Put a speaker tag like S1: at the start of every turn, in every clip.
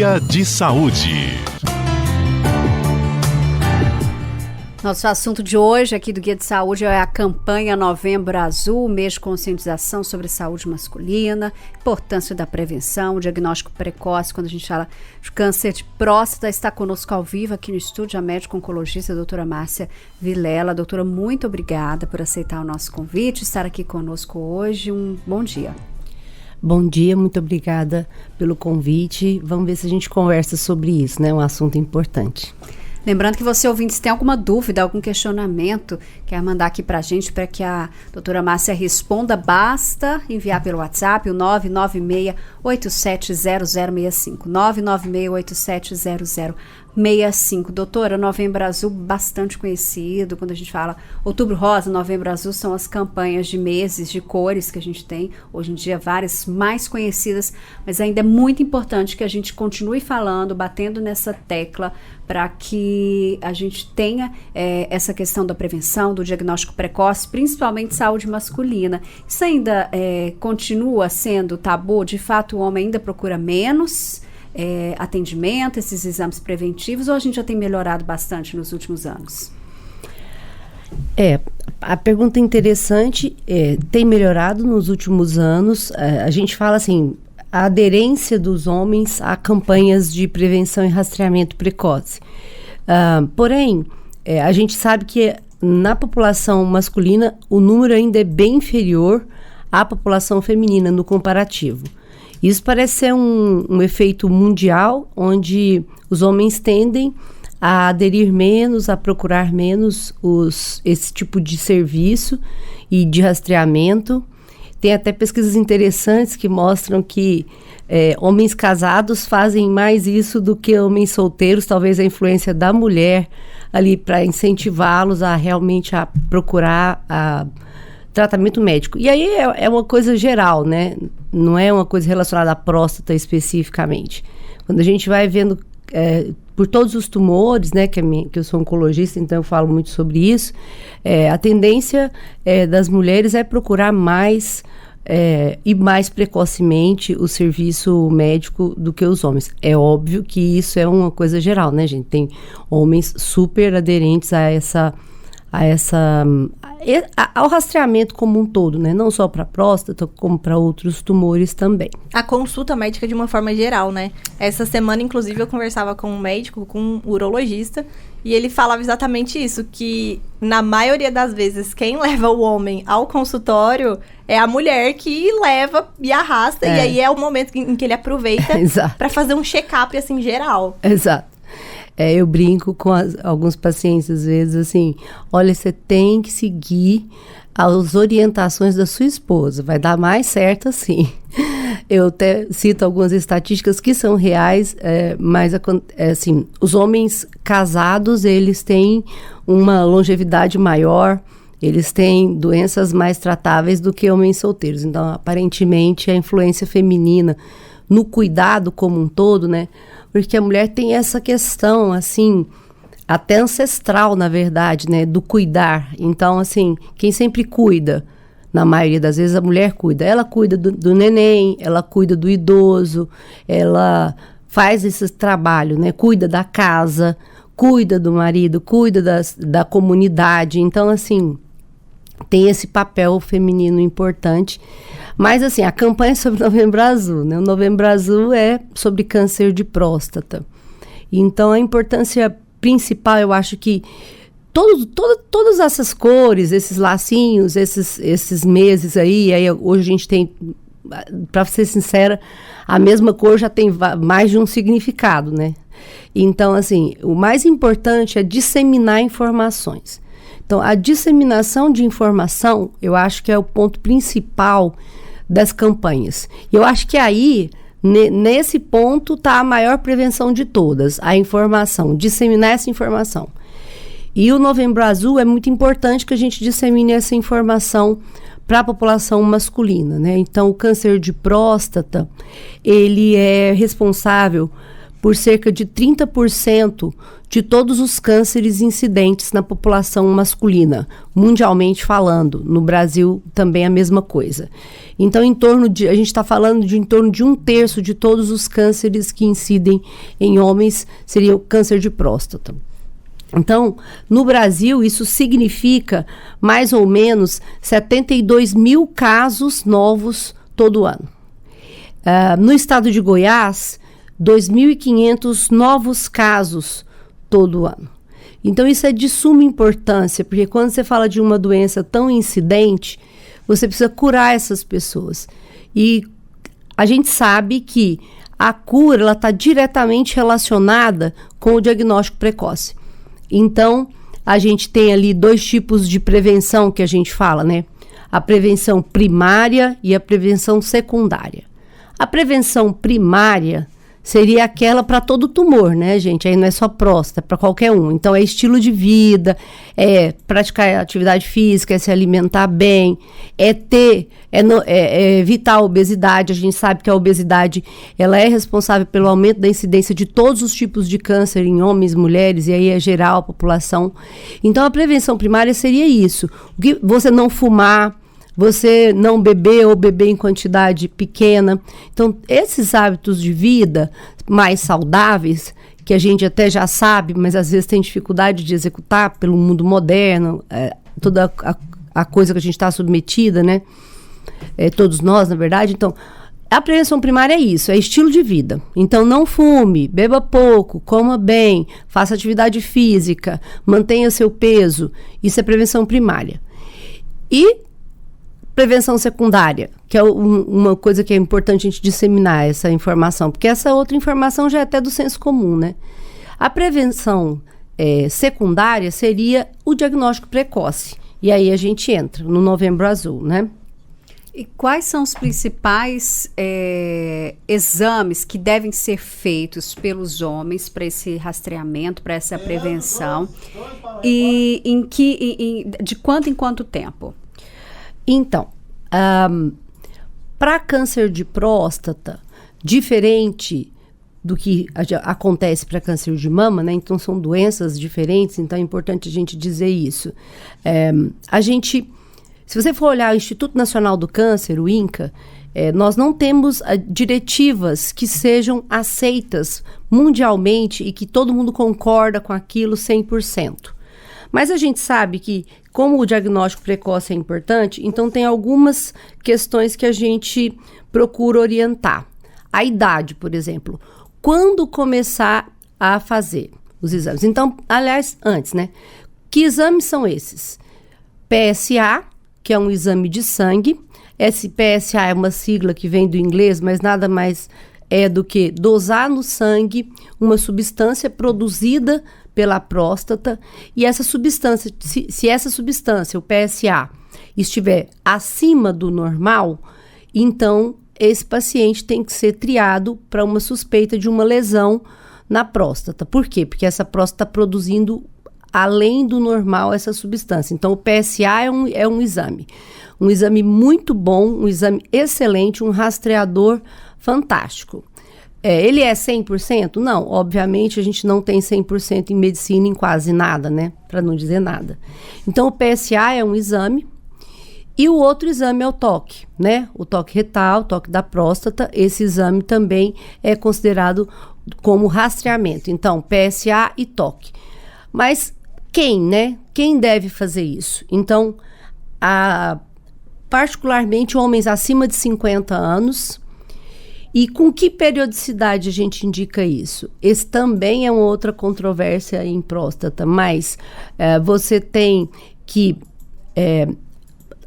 S1: Dia de Saúde.
S2: Nosso assunto de hoje aqui do Guia de Saúde é a campanha Novembro Azul, mês de conscientização sobre saúde masculina, importância da prevenção, diagnóstico precoce. Quando a gente fala de câncer de próstata, está conosco ao vivo aqui no estúdio a médica oncologista a doutora Márcia Vilela. Doutora, muito obrigada por aceitar o nosso convite, estar aqui conosco hoje. Um bom dia.
S3: Bom dia, muito obrigada pelo convite. Vamos ver se a gente conversa sobre isso, né? Um assunto importante.
S2: Lembrando que você, ouvinte, se tem alguma dúvida, algum questionamento, quer mandar aqui pra gente, para que a doutora Márcia responda, basta enviar pelo WhatsApp, o 996-870065, 996-870065. Doutora, Novembro Azul, bastante conhecido, quando a gente fala Outubro Rosa, Novembro Azul, são as campanhas de meses, de cores que a gente tem, hoje em dia várias mais conhecidas, mas ainda é muito importante que a gente continue falando, batendo nessa tecla, para que a gente tenha essa questão da prevenção, do diagnóstico precoce, principalmente saúde masculina. Isso ainda continua sendo tabu? De fato, o homem ainda procura menos atendimento, esses exames preventivos, ou a gente já tem melhorado bastante nos últimos anos?
S3: A pergunta interessante tem melhorado nos últimos anos. A gente fala assim, a aderência dos homens a campanhas de prevenção e rastreamento precoce. Porém, a gente sabe que na população masculina o número ainda é bem inferior à população feminina no comparativo. Isso parece ser um efeito mundial, onde os homens tendem a aderir menos, a procurar menos esse tipo de serviço e de rastreamento. Tem até pesquisas interessantes que mostram que homens casados fazem mais isso do que homens solteiros, talvez a influência da mulher ali para incentivá-los a realmente a procurar tratamento médico. E aí é uma coisa geral, né? Não é uma coisa relacionada à próstata especificamente. Quando a gente vai vendo por todos os tumores, né, que eu sou oncologista, então eu falo muito sobre isso, a tendência das mulheres é procurar mais e mais precocemente o serviço médico do que os homens. É óbvio que isso é uma coisa geral, né, gente? Tem homens super aderentes ao rastreamento como um todo, né? Não só para próstata, como para outros tumores também.
S4: A consulta médica de uma forma geral, né? Essa semana, inclusive, eu conversava com um médico, com um urologista, e ele falava exatamente isso, que na maioria das vezes quem leva o homem ao consultório é a mulher que leva e arrasta, e aí é o momento em que ele aproveita para fazer um check-up, assim, geral.
S3: Exato. Eu brinco com alguns pacientes, às vezes, assim, olha, você tem que seguir as orientações da sua esposa, vai dar mais certo assim. Eu até cito algumas estatísticas que são reais, mas assim, os homens casados, eles têm uma longevidade maior, eles têm doenças mais tratáveis do que homens solteiros. Então, aparentemente, a influência feminina no cuidado como um todo, né? Porque a mulher tem essa questão, assim, até ancestral, na verdade, né? Do cuidar. Então, assim, quem sempre cuida, na maioria das vezes a mulher cuida. Ela cuida do neném, ela cuida do idoso, ela faz esse trabalho, né? Cuida da casa, cuida do marido, cuida da comunidade. Então, assim, tem esse papel feminino importante. Mas, assim, a campanha é sobre o Novembro Azul, né? O Novembro Azul é sobre câncer de próstata. Então, a importância principal, eu acho que todas essas cores, esses lacinhos, esses meses aí hoje a gente tem, para ser sincera, a mesma cor já tem mais de um significado, né? Então, assim, o mais importante é disseminar informações. Então, a disseminação de informação, eu acho que é o ponto principal das campanhas. Eu acho que aí, nesse ponto, está a maior prevenção de todas, a informação, disseminar essa informação. E o Novembro Azul é muito importante que a gente dissemine essa informação para a população masculina, né? Então, o câncer de próstata, ele é responsável por cerca de 30% de todos os cânceres incidentes na população masculina, mundialmente falando. No Brasil também a mesma coisa. Então, a gente está falando de em torno de 1/3 de todos os cânceres que incidem em homens seria o câncer de próstata. Então, no Brasil, isso significa mais ou menos 72 mil casos novos todo ano. No estado de Goiás, 2.500 novos casos todo ano. Então, isso é de suma importância, porque quando você fala de uma doença tão incidente, você precisa curar essas pessoas. E a gente sabe que a cura está diretamente relacionada com o diagnóstico precoce. Então, a gente tem ali 2 tipos de prevenção que a gente fala, né? A prevenção primária e a prevenção secundária. A prevenção primária seria aquela para todo tumor, né, gente? Aí não é só próstata, é para qualquer um. Então, é estilo de vida, é praticar atividade física, é se alimentar bem, é evitar a obesidade. A gente sabe que a obesidade, ela é responsável pelo aumento da incidência de todos os tipos de câncer em homens, mulheres, e aí é geral a população. Então, a prevenção primária seria isso. Você não fumar, você não beber ou beber em quantidade pequena. Então, esses hábitos de vida mais saudáveis, que a gente até já sabe, mas às vezes tem dificuldade de executar pelo mundo moderno, toda a coisa que a gente está submetida, né? Todos nós, na verdade. Então, a prevenção primária é isso, é estilo de vida. Então, não fume, beba pouco, coma bem, faça atividade física, mantenha seu peso. Isso é prevenção primária. E prevenção secundária, que é uma coisa que é importante a gente disseminar essa informação, porque essa outra informação já é até do senso comum, né? A prevenção secundária seria o diagnóstico precoce. E aí a gente entra no Novembro Azul, né?
S2: E quais são os principais exames que devem ser feitos pelos homens para esse rastreamento, para essa prevenção? E de quanto em quanto tempo?
S3: Então, para câncer de próstata, diferente do que acontece para câncer de mama, né? Então, são doenças diferentes, então é importante a gente dizer isso. Se você for olhar o Instituto Nacional do Câncer, o INCA, nós não temos diretivas que sejam aceitas mundialmente e que todo mundo concorda com aquilo 100%. Mas a gente sabe que, como o diagnóstico precoce é importante, então tem algumas questões que a gente procura orientar. A idade, por exemplo. Quando começar a fazer os exames? Então, aliás, antes, né? Que exames são esses? PSA, que é um exame de sangue. Esse PSA é uma sigla que vem do inglês, mas nada mais é do que dosar no sangue uma substância produzida pela próstata, e essa substância, se essa substância, o PSA, estiver acima do normal, então esse paciente tem que ser triado para uma suspeita de uma lesão na próstata. Por quê? Porque essa próstata está produzindo além do normal essa substância. Então, o PSA é um exame muito bom, um exame excelente, um rastreador fantástico. Ele é 100%? Não, obviamente a gente não tem 100% em medicina em quase nada, né? Para não dizer nada. Então, o PSA é um exame e o outro exame é o toque, né? O toque retal, o toque da próstata, esse exame também é considerado como rastreamento. Então, PSA e toque. Mas quem, né? Quem deve fazer isso? Então, particularmente homens acima de 50 anos. E com que periodicidade a gente indica isso? Esse também é uma outra controvérsia em próstata, mas você tem que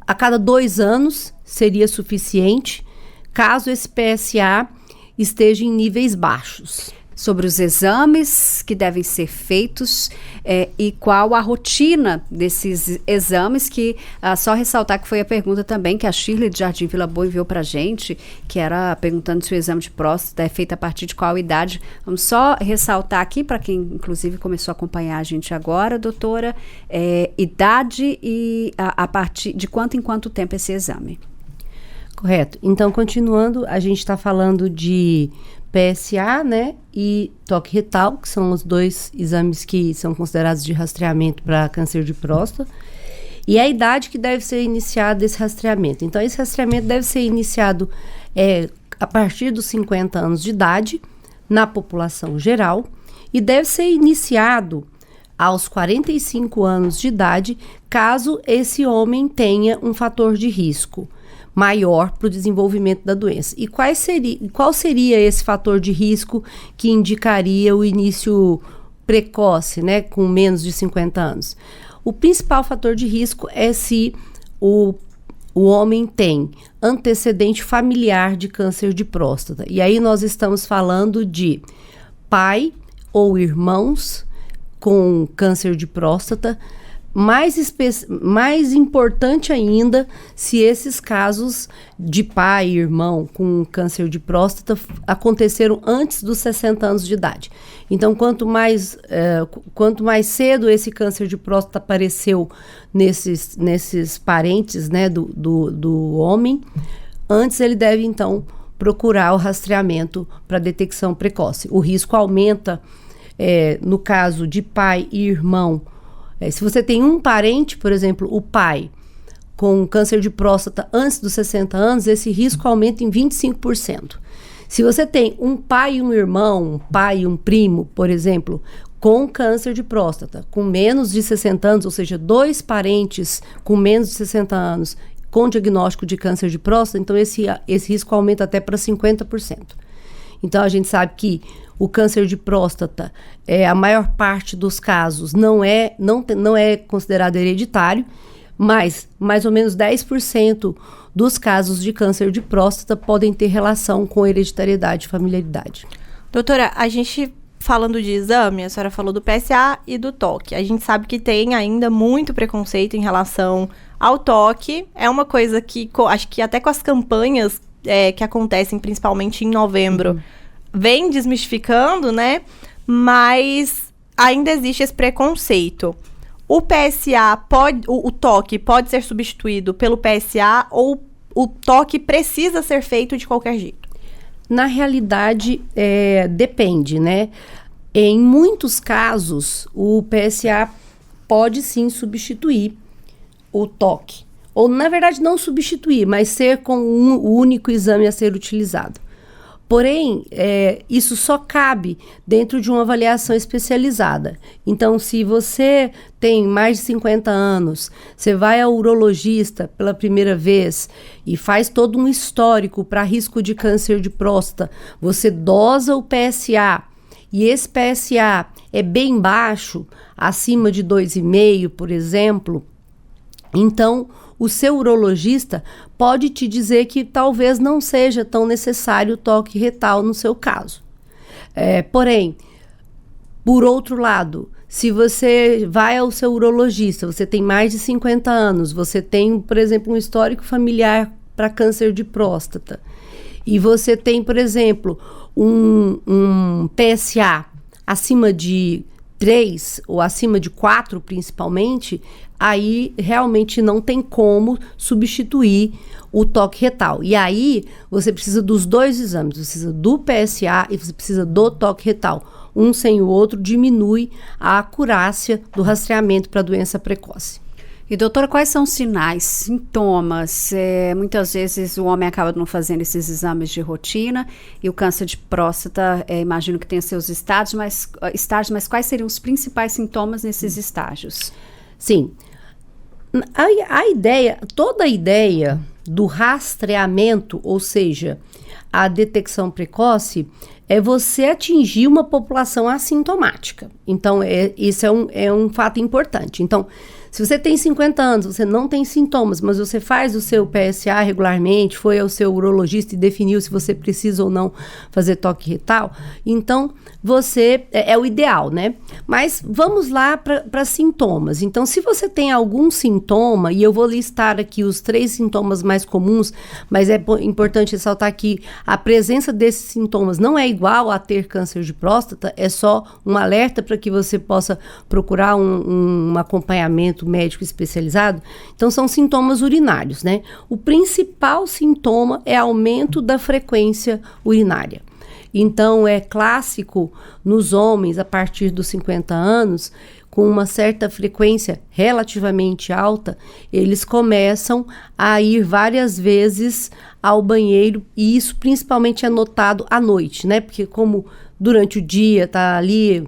S3: a cada 2 anos seria suficiente, caso esse PSA esteja em níveis baixos.
S2: Sobre os exames que devem ser feitos e qual a rotina desses exames, que só ressaltar que foi a pergunta também que a Shirley de Jardim Vila Boa enviou para a gente, que era perguntando se o exame de próstata é feito a partir de qual idade. Vamos só ressaltar aqui, para quem inclusive começou a acompanhar a gente agora, doutora, idade e a partir de quanto em quanto tempo esse exame.
S3: Correto. Então, continuando, a gente está falando de PSA, né, e toque retal, que são os 2 exames que são considerados de rastreamento para câncer de próstata, e a idade que deve ser iniciado esse rastreamento. Então, esse rastreamento deve ser iniciado a partir dos 50 anos de idade, na população geral, e deve ser iniciado aos 45 anos de idade, caso esse homem tenha um fator de risco maior para o desenvolvimento da doença. E qual seria esse fator de risco que indicaria o início precoce, né, com menos de 50 anos? O principal fator de risco é se o homem tem antecedente familiar de câncer de próstata. E aí nós estamos falando de pai ou irmãos com câncer de próstata. Mais importante ainda, se esses casos de pai e irmão com câncer de próstata aconteceram antes dos 60 anos de idade. Então, quanto mais cedo esse câncer de próstata apareceu nesses parentes, né, do homem, antes ele deve, então, procurar o rastreamento para detecção precoce. O risco aumenta, no caso de pai e irmão. Se você tem um parente, por exemplo, o pai, com câncer de próstata antes dos 60 anos, esse risco aumenta em 25%. Se você tem um pai e um irmão, um pai e um primo, por exemplo, com câncer de próstata, com menos de 60 anos, ou seja, 2 parentes com menos de 60 anos, com diagnóstico de câncer de próstata, então esse risco aumenta até para 50%. Então, a gente sabe que o câncer de próstata, a maior parte dos casos não é considerado hereditário, mas mais ou menos 10% dos casos de câncer de próstata podem ter relação com hereditariedade e familiaridade.
S4: Doutora, a gente falando de exame, a senhora falou do PSA e do toque. A gente sabe que tem ainda muito preconceito em relação ao toque. É uma coisa que, acho que até com as campanhas que acontecem principalmente em novembro, vem desmistificando, né? Mas ainda existe esse preconceito. O PSA o toque pode ser substituído pelo PSA ou o toque precisa ser feito de qualquer jeito?
S3: Na realidade, depende, né? Em muitos casos, o PSA pode sim substituir o toque. Ou, na verdade, não substituir, mas ser com o único exame a ser utilizado. Porém, isso só cabe dentro de uma avaliação especializada. Então, se você tem mais de 50 anos, você vai ao urologista pela primeira vez e faz todo um histórico para risco de câncer de próstata, você dosa o PSA e esse PSA é bem baixo, acima de 2,5, por exemplo, então o seu urologista pode te dizer que talvez não seja tão necessário o toque retal no seu caso. Porém, por outro lado, se você vai ao seu urologista, você tem mais de 50 anos, você tem, por exemplo, um histórico familiar para câncer de próstata, e você tem, por exemplo, um PSA acima de 3 ou acima de 4 principalmente, aí realmente não tem como substituir o toque retal. E aí você precisa dos 2 exames, você precisa do PSA e você precisa do toque retal. Um sem o outro diminui a acurácia do rastreamento para doença precoce.
S2: E doutora, quais são os sinais, sintomas? Muitas vezes o homem acaba não fazendo esses exames de rotina e o câncer de próstata, imagino que tenha seus estágios, mas quais seriam os principais sintomas nesses estágios?
S3: Sim, toda a ideia do rastreamento, ou seja, a detecção precoce, é você atingir uma população assintomática. Então, isso é um fato importante. Então, se você tem 50 anos, você não tem sintomas, mas você faz o seu PSA regularmente, foi ao seu urologista e definiu se você precisa ou não fazer toque retal, então você é o ideal, né? Mas vamos lá para sintomas. Então, se você tem algum sintoma, e eu vou listar aqui os 3 sintomas mais comuns, mas é importante ressaltar que a presença desses sintomas não é igual a ter câncer de próstata, é só um alerta para que você possa procurar um acompanhamento médico especializado. Então, são sintomas urinários, né? O principal sintoma é aumento da frequência urinária. Então, é clássico nos homens, a partir dos 50 anos, com uma certa frequência relativamente alta, eles começam a ir várias vezes ao banheiro, e isso principalmente é notado à noite, né? Porque como durante o dia tá ali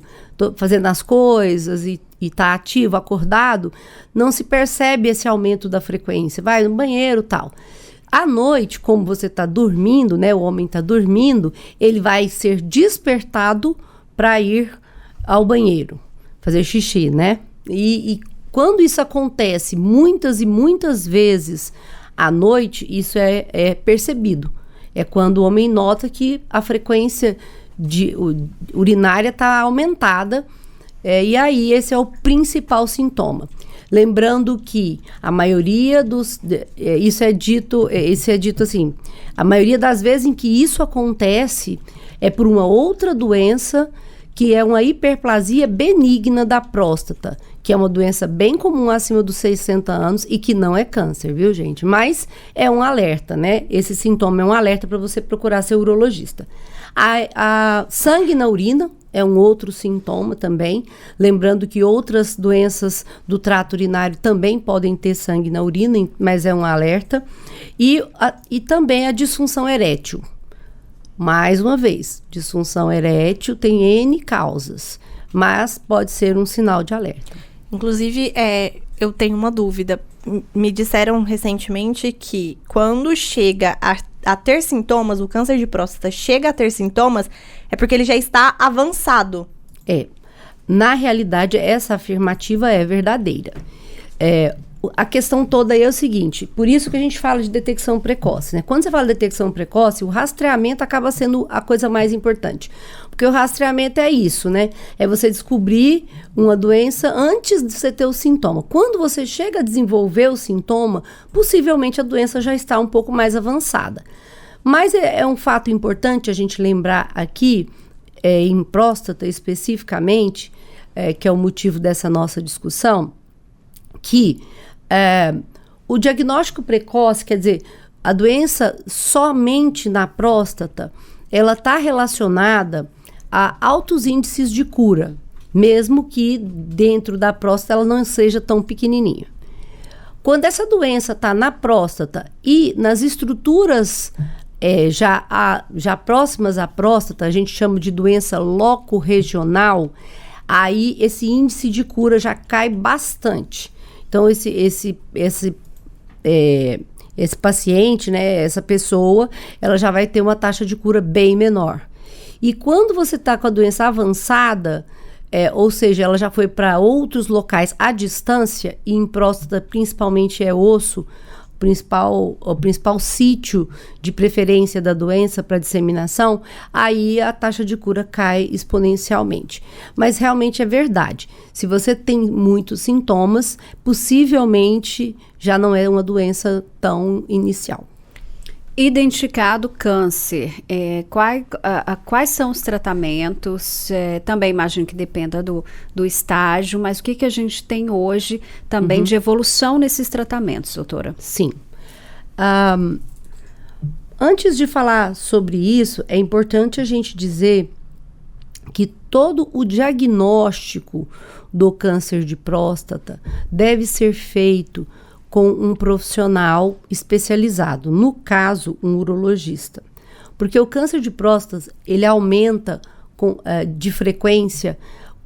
S3: fazendo as coisas e tá ativo, acordado, não se percebe esse aumento da frequência. Vai no banheiro, tal. À noite, como você está dormindo, né? O homem está dormindo, ele vai ser despertado para ir ao banheiro, fazer xixi, né? E quando isso acontece muitas e muitas vezes à noite, isso é percebido. É quando o homem nota que a frequência urinária está aumentada, e aí esse é o principal sintoma. Lembrando que a maioria isso é dito assim, a maioria das vezes em que isso acontece é por uma outra doença, que é uma hiperplasia benigna da próstata, que é uma doença bem comum acima dos 60 anos e que não é câncer, viu, gente? Mas é um alerta, né? Esse sintoma é um alerta para você procurar seu urologista. A sangue na urina é um outro sintoma também. Lembrando que outras doenças do trato urinário também podem ter sangue na urina, mas é um alerta. E também a disfunção erétil. Mais uma vez, disfunção erétil tem N causas, mas pode ser um sinal de alerta.
S4: Inclusive, eu tenho uma dúvida. Me disseram recentemente que quando chega a ter sintomas, o câncer de próstata chega a ter sintomas, é porque ele já está avançado.
S3: Na realidade, essa afirmativa é verdadeira. A questão toda aí é o seguinte, por isso que a gente fala de detecção precoce, né? Quando você fala de detecção precoce, o rastreamento acaba sendo a coisa mais importante. Porque o rastreamento é isso, né? É você descobrir uma doença antes de você ter o sintoma. Quando você chega a desenvolver o sintoma, possivelmente a doença já está um pouco mais avançada. Mas é um fato importante a gente lembrar aqui, em próstata especificamente, que é o motivo dessa nossa discussão, que o diagnóstico precoce, quer dizer, a doença somente na próstata, ela está relacionada a altos índices de cura, mesmo que dentro da próstata ela não seja tão pequenininha. Quando essa doença está na próstata e nas estruturas já próximas à próstata, a gente chama de doença locorregional, aí esse índice de cura já cai bastante. Então, esse paciente, né, essa pessoa, ela já vai ter uma taxa de cura bem menor. E quando você está com a doença avançada, ou seja, ela já foi para outros locais à distância, e em próstata principalmente é osso, o principal sítio de preferência da doença para disseminação, aí a taxa de cura cai exponencialmente. Mas realmente é verdade. Se você tem muitos sintomas, possivelmente já não é uma doença tão inicial.
S2: Identificado câncer, quais são os tratamentos? Também imagino que dependa do estágio, mas o que a gente tem hoje também de evolução nesses tratamentos, doutora?
S3: Sim. Antes de falar sobre isso, é importante a gente dizer que todo o diagnóstico do câncer de próstata deve ser feito com um profissional especializado, no caso, um urologista. Porque o câncer de próstata, ele aumenta de frequência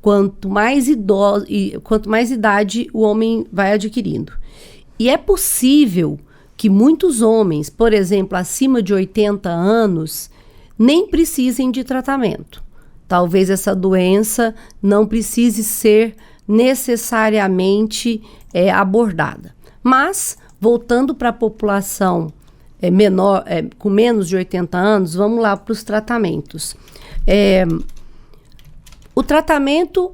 S3: quanto mais idade o homem vai adquirindo. E é possível que muitos homens, por exemplo, acima de 80 anos, nem precisem de tratamento. Talvez essa doença não precise ser necessariamente abordada. Mas, voltando para a população menor, com menos de 80 anos, vamos lá para os tratamentos. O tratamento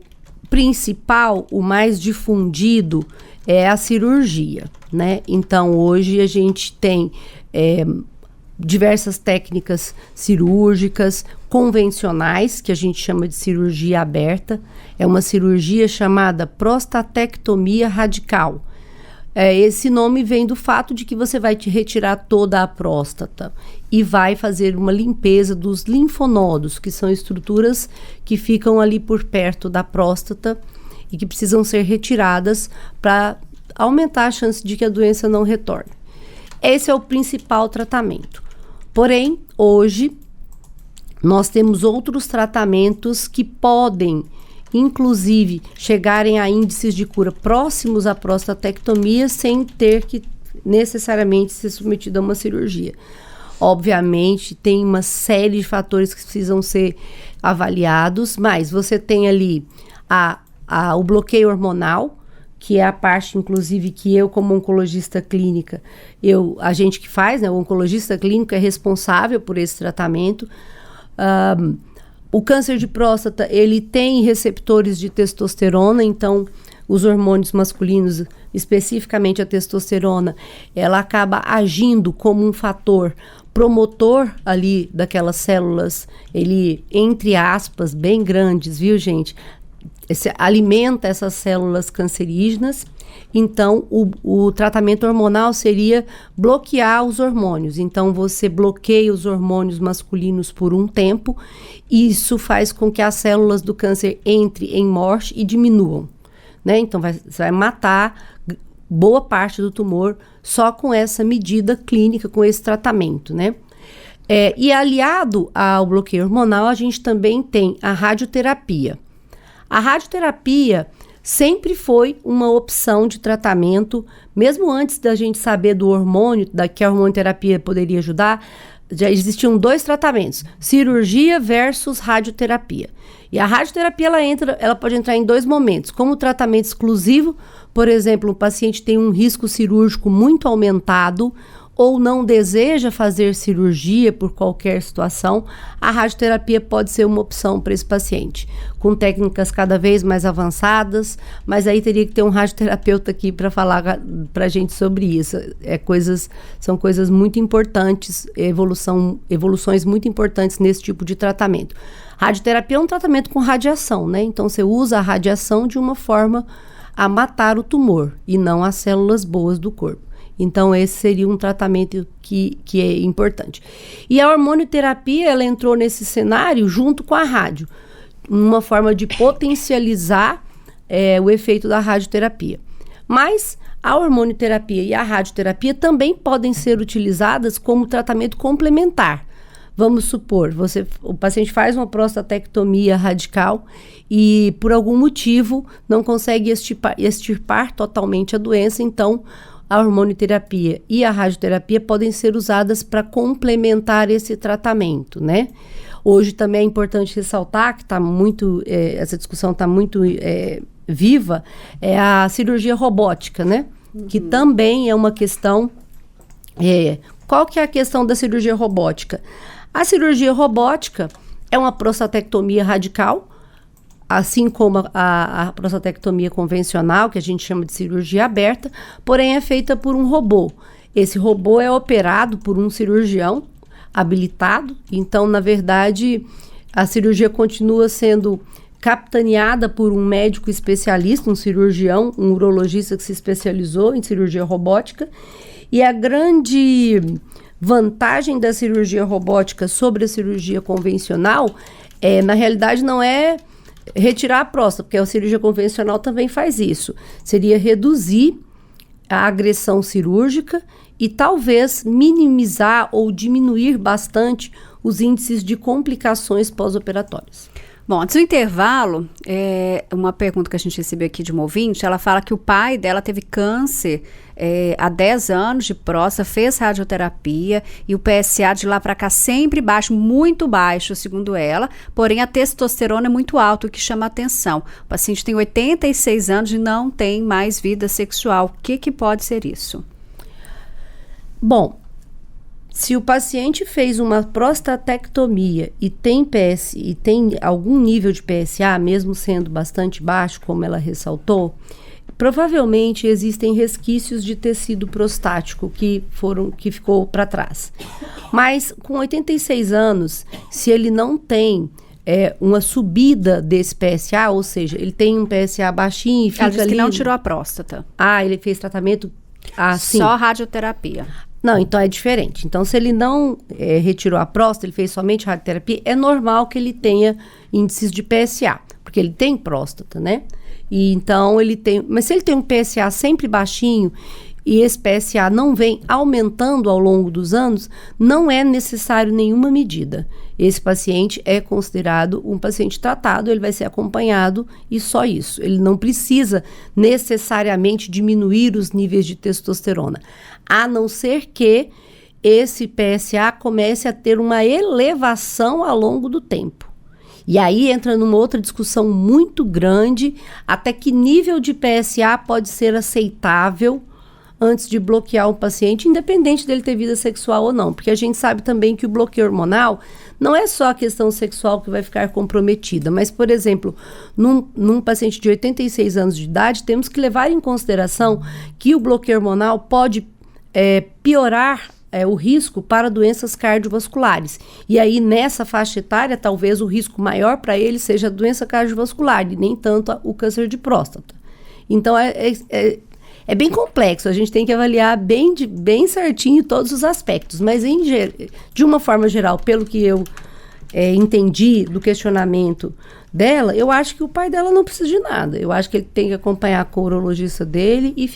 S3: principal, o mais difundido, é a cirurgia, né? Então, hoje a gente tem diversas técnicas cirúrgicas convencionais, que a gente chama de cirurgia aberta. É uma cirurgia chamada prostatectomia radical. Esse nome vem do fato de que você vai te retirar toda a próstata e vai fazer uma limpeza dos linfonodos, que são estruturas que ficam ali por perto da próstata e que precisam ser retiradas para aumentar a chance de que a doença não retorne. Esse é o principal tratamento. Porém, hoje, nós temos outros tratamentos que podem, inclusive, chegarem a índices de cura próximos à prostatectomia sem ter que necessariamente ser submetido a uma cirurgia. Obviamente, tem uma série de fatores que precisam ser avaliados, mas você tem ali o bloqueio hormonal, que é a parte, inclusive, que eu, como oncologista clínica, a gente que faz, né, o oncologista clínico é responsável por esse tratamento. O câncer de próstata, ele tem receptores de testosterona, então os hormônios masculinos, especificamente a testosterona, ela acaba agindo como um fator promotor ali daquelas células, ele, entre aspas, bem grandes, viu, gente? Alimenta essas células cancerígenas. Então, o tratamento hormonal seria bloquear os hormônios. Então, você bloqueia os hormônios masculinos por um tempo, e isso faz com que as células do câncer entrem em morte e diminuam, né? Então, você vai matar boa parte do tumor só com essa medida clínica, com esse tratamento, né? E aliado ao bloqueio hormonal, a gente também tem a radioterapia. A radioterapia sempre foi uma opção de tratamento, mesmo antes da gente saber do hormônio, que a hormonioterapia poderia ajudar, já existiam 2 tratamentos, cirurgia versus radioterapia. E a radioterapia, ela pode entrar em 2 momentos, como tratamento exclusivo, por exemplo, o paciente tem um risco cirúrgico muito aumentado, ou não deseja fazer cirurgia por qualquer situação, a radioterapia pode ser uma opção para esse paciente, com técnicas cada vez mais avançadas, mas aí teria que ter um radioterapeuta aqui para falar para a gente sobre isso. São coisas muito importantes, evoluções muito importantes nesse tipo de tratamento. Radioterapia é um tratamento com radiação, né? Então você usa a radiação de uma forma a matar o tumor e não as células boas do corpo. Então, esse seria um tratamento que é importante. E a hormonioterapia, ela entrou nesse cenário junto com a rádio, uma forma de potencializar o efeito da radioterapia. Mas a hormonioterapia e a radioterapia também podem ser utilizadas como tratamento complementar. Vamos supor, o paciente faz uma prostatectomia radical e, por algum motivo, não consegue extirpar totalmente a doença, então a hormonioterapia e a radioterapia podem ser usadas para complementar esse tratamento, né? Hoje também é importante ressaltar que essa discussão está muito viva, é a cirurgia robótica, né? Uhum. Que também é uma questão. Qual que é a questão da cirurgia robótica? A cirurgia robótica é uma prostatectomia radical, assim como a prostatectomia convencional, que a gente chama de cirurgia aberta, porém é feita por um robô. Esse robô é operado por um cirurgião habilitado, então, na verdade, a cirurgia continua sendo capitaneada por um médico especialista, um cirurgião, um urologista que se especializou em cirurgia robótica, e a grande vantagem da cirurgia robótica sobre a cirurgia convencional na realidade, não é retirar a próstata, porque a cirurgia convencional também faz isso. Seria reduzir a agressão cirúrgica e talvez minimizar ou diminuir bastante os índices de complicações pós-operatórias.
S2: Bom, antes do intervalo, uma pergunta que a gente recebeu aqui de uma ouvinte, ela fala que o pai dela teve câncer há 10 anos de próstata, fez radioterapia e o PSA de lá para cá sempre baixo, muito baixo, segundo ela, porém a testosterona é muito alta, o que chama atenção. O paciente tem 86 anos e não tem mais vida sexual. O que pode ser isso?
S3: Bom, se o paciente fez uma prostatectomia e tem algum nível de PSA, mesmo sendo bastante baixo, como ela ressaltou, provavelmente existem resquícios de tecido prostático que ficou para trás. Mas com 86 anos, se ele não tem uma subida desse PSA, ou seja, ele tem um PSA baixinho e fica ali...
S2: Ela disse que não tirou a próstata.
S3: Ele fez tratamento Ah, sim.
S2: Só radioterapia.
S3: Não, então é diferente. Então, se ele não retirou a próstata, ele fez somente radioterapia, é normal que ele tenha índices de PSA, porque ele tem próstata, né? E então ele tem... Mas se ele tem um PSA sempre baixinho e esse PSA não vem aumentando ao longo dos anos, não é necessário nenhuma medida. Esse paciente é considerado um paciente tratado, ele vai ser acompanhado e só isso. Ele não precisa necessariamente diminuir os níveis de testosterona, a não ser que esse PSA comece a ter uma elevação ao longo do tempo. E aí entra numa outra discussão muito grande, até que nível de PSA pode ser aceitável antes de bloquear o paciente, independente dele ter vida sexual ou não. Porque a gente sabe também que o bloqueio hormonal não é só a questão sexual que vai ficar comprometida, mas, por exemplo, num paciente de 86 anos de idade, temos que levar em consideração que o bloqueio hormonal pode piorar o risco para doenças cardiovasculares. E aí, nessa faixa etária, talvez o risco maior para ele seja a doença cardiovascular e nem tanto o câncer de próstata. Então, é bem complexo, a gente tem que avaliar bem certinho todos os aspectos, mas de uma forma geral, pelo que eu entendi do questionamento dela, eu acho que o pai dela não precisa de nada. Eu acho que ele tem que acompanhar com o urologista dele e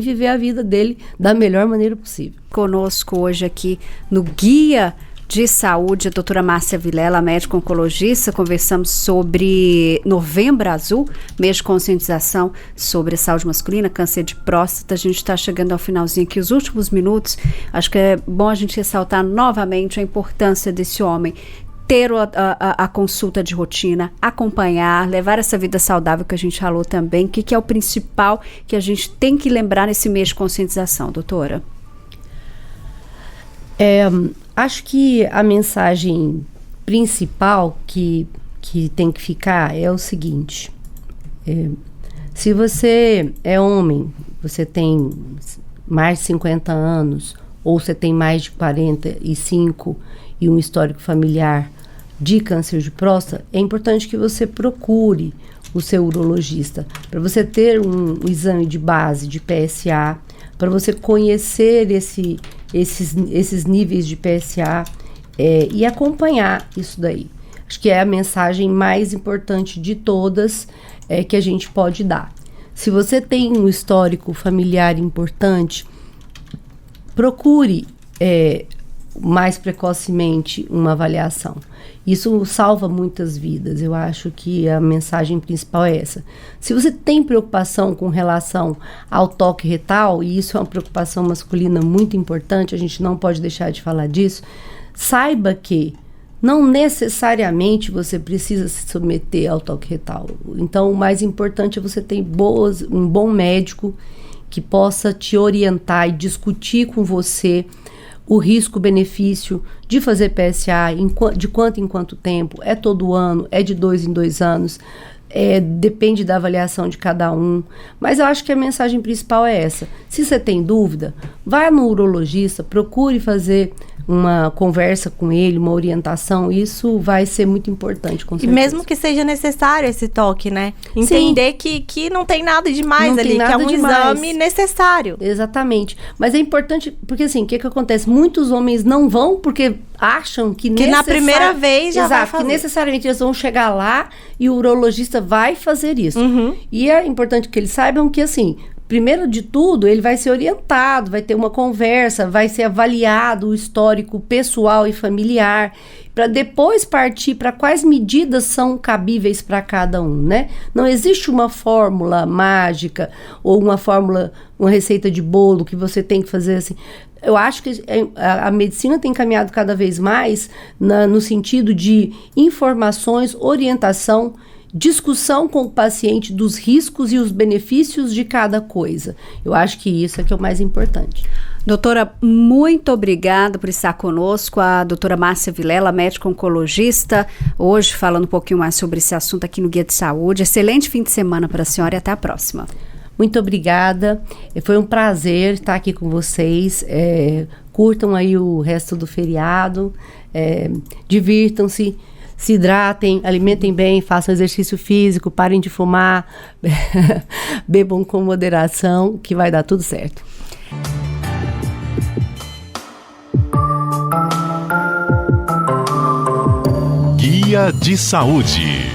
S3: viver a vida dele da melhor maneira possível.
S2: Conosco hoje aqui no Guia de Saúde, a doutora Márcia Vilela, médica oncologista. Conversamos sobre Novembro Azul, mês de conscientização sobre a saúde masculina, câncer de próstata. A gente está chegando ao finalzinho aqui, os últimos minutos. Acho que é bom a gente ressaltar novamente a importância desse homem ter a consulta de rotina, acompanhar, levar essa vida saudável que a gente falou também. O que é o principal que a gente tem que lembrar nesse mês de conscientização, doutora?
S3: Acho que a mensagem principal que tem que ficar é o seguinte: se você é homem, você tem mais de 50 anos, ou você tem mais de 45 e um histórico familiar de câncer de próstata, é importante que você procure o seu urologista para você ter um exame de base de PSA, para você conhecer esses níveis de PSA e acompanhar isso daí. Acho que é a mensagem mais importante de todas que a gente pode dar. Se você tem um histórico familiar importante, procure mais precocemente uma avaliação. Isso salva muitas vidas. Eu acho que a mensagem principal é essa. Se você tem preocupação com relação ao toque retal, e isso é uma preocupação masculina muito importante, a gente não pode deixar de falar disso, saiba que não necessariamente você precisa se submeter ao toque retal. Então, o mais importante é você ter um bom médico que possa te orientar e discutir com você o risco-benefício de fazer PSA, de quanto em quanto tempo, é todo ano, é de 2 em 2 anos, depende da avaliação de cada um. Mas eu acho que a mensagem principal é essa. Se você tem dúvida, vá no urologista, procure fazer uma conversa com ele, uma orientação. Isso vai ser muito importante, com certeza.
S4: E mesmo que seja necessário esse toque, né? Entender que não tem nada demais não ali, que é um exame necessário.
S3: Exatamente. Mas é importante, porque assim, o que acontece? Muitos homens não vão porque acham que
S4: na primeira vez já vai fazer.
S3: Que necessariamente eles vão chegar lá e o urologista vai fazer isso.
S4: Uhum.
S3: E é importante que eles saibam que, assim, primeiro de tudo, ele vai ser orientado, vai ter uma conversa, vai ser avaliado o histórico pessoal e familiar, para depois partir para quais medidas são cabíveis para cada um, né? Não existe uma fórmula mágica ou uma receita de bolo que você tem que fazer assim. Eu acho que a medicina tem caminhado cada vez mais no sentido de informações, orientação, discussão com o paciente dos riscos e os benefícios de cada coisa. Eu acho que isso é que é o mais importante.
S2: Doutora, muito obrigada por estar conosco. A doutora Márcia Vilela, médica oncologista, hoje falando um pouquinho mais sobre esse assunto aqui no Guia de Saúde. Excelente fim de semana para a senhora e até a próxima.
S3: Muito obrigada. Foi um prazer estar aqui com vocês. Curtam aí o resto do feriado. Divirtam-se. Se hidratem, alimentem bem, façam exercício físico, parem de fumar, bebam com moderação, que vai dar tudo certo.
S1: Dia de Saúde.